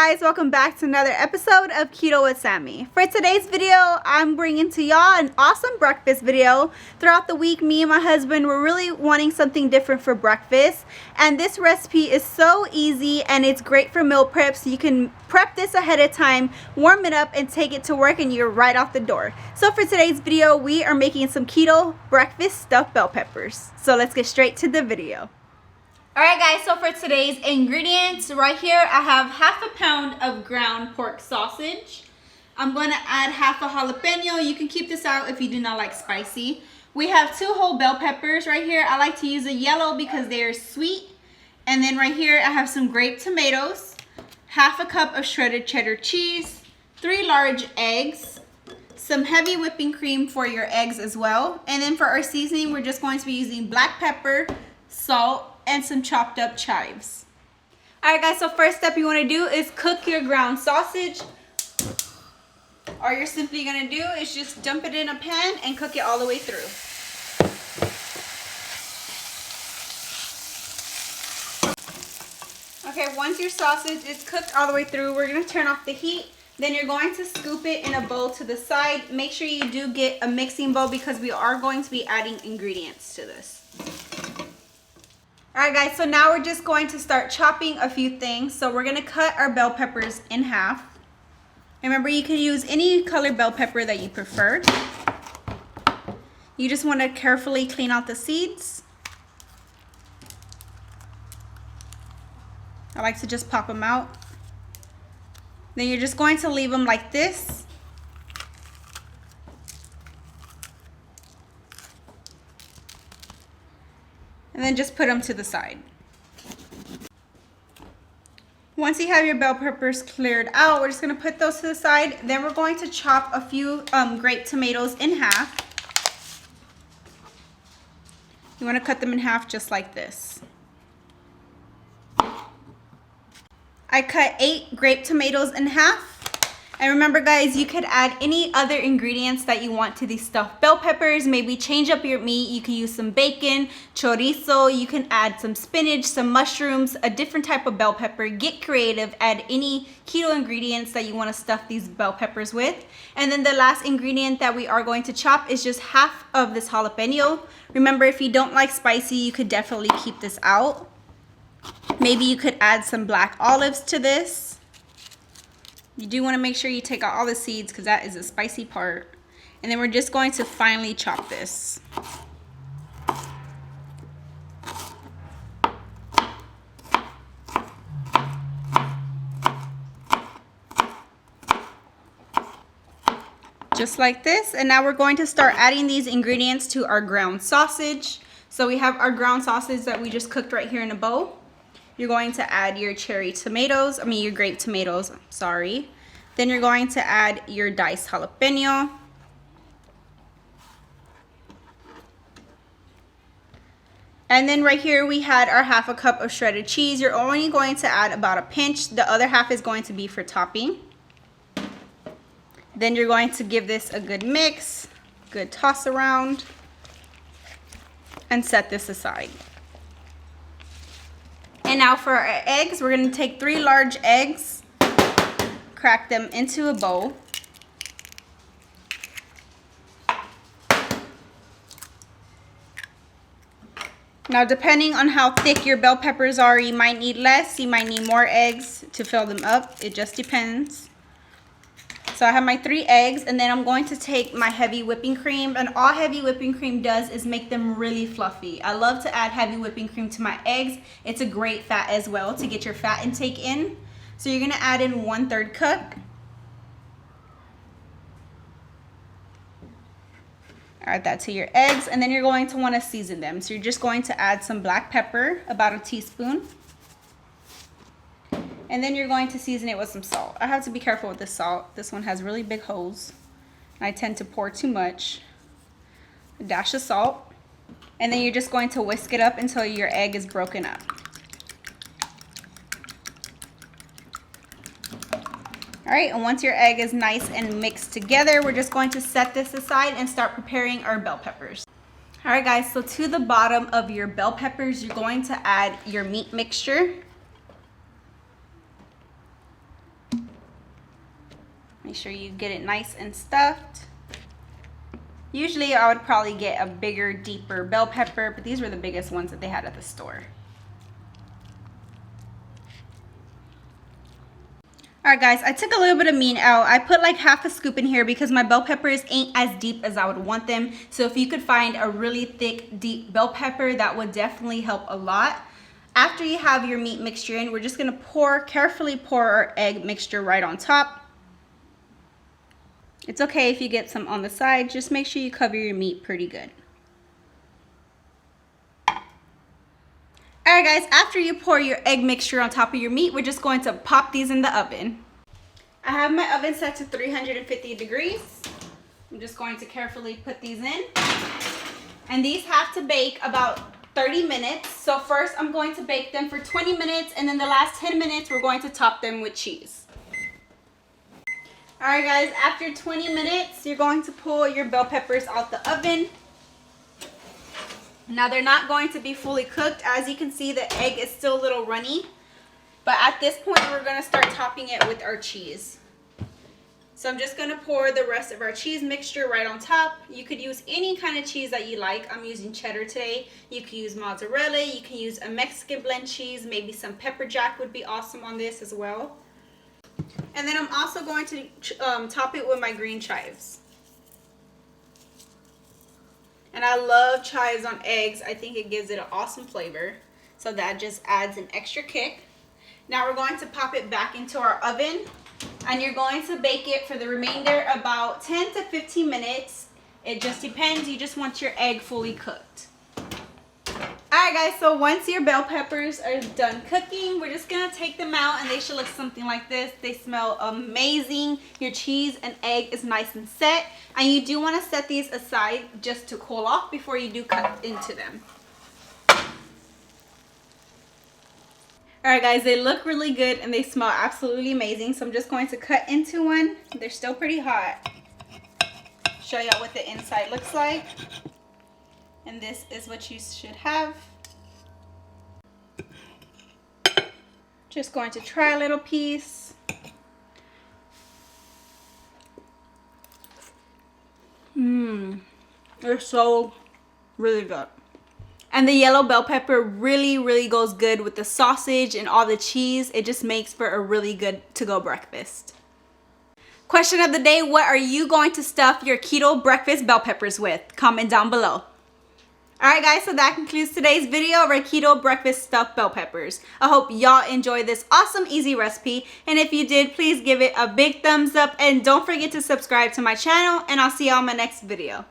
guys, welcome back to another episode of Keto with Sammy. For today's video, I'm bringing to y'all an awesome breakfast video. Throughout the week, me and my husband were really wanting something different for breakfast, and this recipe is so easy and it's great for meal prep, so you can prep this ahead of time, warm it up, and take it to work and you're right off the door. So for today's video, we are making some keto breakfast stuffed bell peppers. So let's get straight to the video. Alright guys, so for today's ingredients, right here I have half a pound of ground pork sausage. I'm going to add half a jalapeno. You can keep this out if you do not like spicy. We have 2 whole bell peppers right here. I like to use a yellow because they are sweet. And then right here I have some grape tomatoes, half a cup of shredded cheddar cheese, 3 large eggs, some heavy whipping cream for your eggs as well. And then for our seasoning, we're just going to be using black pepper, salt, and some chopped up chives. Alright guys, so first step you want to do is cook your ground sausage. All you're simply going to do is just dump it in a pan and cook it all the way through. Okay, once your sausage is cooked all the way through, we're going to turn off the heat. Then you're going to scoop it in a bowl to the side. Make sure you do get a mixing bowl because we are going to be adding ingredients to this. Alright guys, so now we're just going to start chopping a few things. So we're going to cut our bell peppers in half. Remember, you can use any color bell pepper that you prefer. You just want to carefully clean out the seeds. I like to just pop them out. Then you're just going to leave them like this. And then just put them to the side. Once you have your bell peppers cleared out, we're just going to put those to the side. Then we're going to chop a few grape tomatoes in half. You want to cut them in half just like this. I cut 8 grape tomatoes in half. And remember guys, you could add any other ingredients that you want to these stuffed bell peppers. Maybe change up your meat. You can use some bacon, chorizo. You can add some spinach, some mushrooms, a different type of bell pepper. Get creative. Add any keto ingredients that you want to stuff these bell peppers with. And then the last ingredient that we are going to chop is just half of this jalapeno. Remember, if you don't like spicy, you could definitely keep this out. Maybe you could add some black olives to this. You do want to make sure you take out all the seeds because that is a spicy part. And then we're just going to finely chop this. Just like this. And now we're going to start adding these ingredients to our ground sausage. So we have our ground sausage that we just cooked right here in a bowl. You're going to add your cherry tomatoes, your grape tomatoes, sorry. Then you're going to add your diced jalapeno. And then right here we had our half a cup of shredded cheese. You're only going to add about a pinch. The other half is going to be for topping. Then you're going to give this a good mix, good toss around, and set this aside. And now for our eggs, we're going to take 3 large eggs, crack them into a bowl. Now depending on how thick your bell peppers are, you might need less, you might need more eggs to fill them up. It just depends. So I have my 3 eggs, and then I'm going to take my heavy whipping cream. And all heavy whipping cream does is make them really fluffy. I love to add heavy whipping cream to my eggs. It's a great fat as well to get your fat intake in. So you're going to add in 1/3 cup. Add that to your eggs, and then you're going to want to season them. So you're just going to add some black pepper, about a teaspoon. And then you're going to season it with some salt. I have to be careful with the salt. This one has really big holes. I tend to pour too much. A dash of salt. And then you're just going to whisk it up until your egg is broken up. Alright, and once your egg is nice and mixed together, we're just going to set this aside and start preparing our bell peppers. Alright guys, so to the bottom of your bell peppers, you're going to add your meat mixture. Make sure you get it nice and stuffed. Usually I would probably get a bigger, deeper bell pepper, but these were the biggest ones that they had at the store. Alright guys, I took a little bit of meat out. I put like half a scoop in here because my bell peppers ain't as deep as I would want them. So if you could find a really thick, deep bell pepper, that would definitely help a lot. After you have your meat mixture in, we're just going to carefully pour our egg mixture right on top. It's okay if you get some on the side. Just make sure you cover your meat pretty good. Alright guys, after you pour your egg mixture on top of your meat, we're just going to pop these in the oven. I have my oven set to 350 degrees. I'm just going to carefully put these in. And these have to bake about 30 minutes. So first I'm going to bake them for 20 minutes and then the last 10 minutes we're going to top them with cheese. Alright guys, after 20 minutes you're going to pull your bell peppers out the oven. Now they're not going to be fully cooked. As you can see, the egg is still a little runny. But at this point we're going to start topping it with our cheese. So I'm just going to pour the rest of our cheese mixture right on top. You could use any kind of cheese that you like. I'm using cheddar today. You can use mozzarella. You can use a Mexican blend cheese. Maybe some pepper jack would be awesome on this as well. And then I'm also going to top it with my green chives. And I love chives on eggs. I think it gives it an awesome flavor. So that just adds an extra kick. Now we're going to pop it back into our oven. And you're going to bake it for the remainder about 10 to 15 minutes. It just depends. You just want your egg fully cooked. Alright guys, so once your bell peppers are done cooking, we're just going to take them out and they should look something like this. They smell amazing. Your cheese and egg is nice and set. And you do want to set these aside just to cool off before you do cut into them. Alright guys, they look really good and they smell absolutely amazing. So I'm just going to cut into one. They're still pretty hot. Show y'all what the inside looks like. And this is what you should have. Just going to try a little piece. They're so really good. And the yellow bell pepper really goes good with the sausage and all the cheese. It just makes for a really good to-go breakfast. Question of the day, what are you going to stuff your keto breakfast bell peppers with? Comment down below. Alright guys, so that concludes today's video of our keto breakfast stuffed bell peppers. I hope y'all enjoyed this awesome easy recipe, and if you did, please give it a big thumbs up and don't forget to subscribe to my channel, and I'll see y'all in my next video.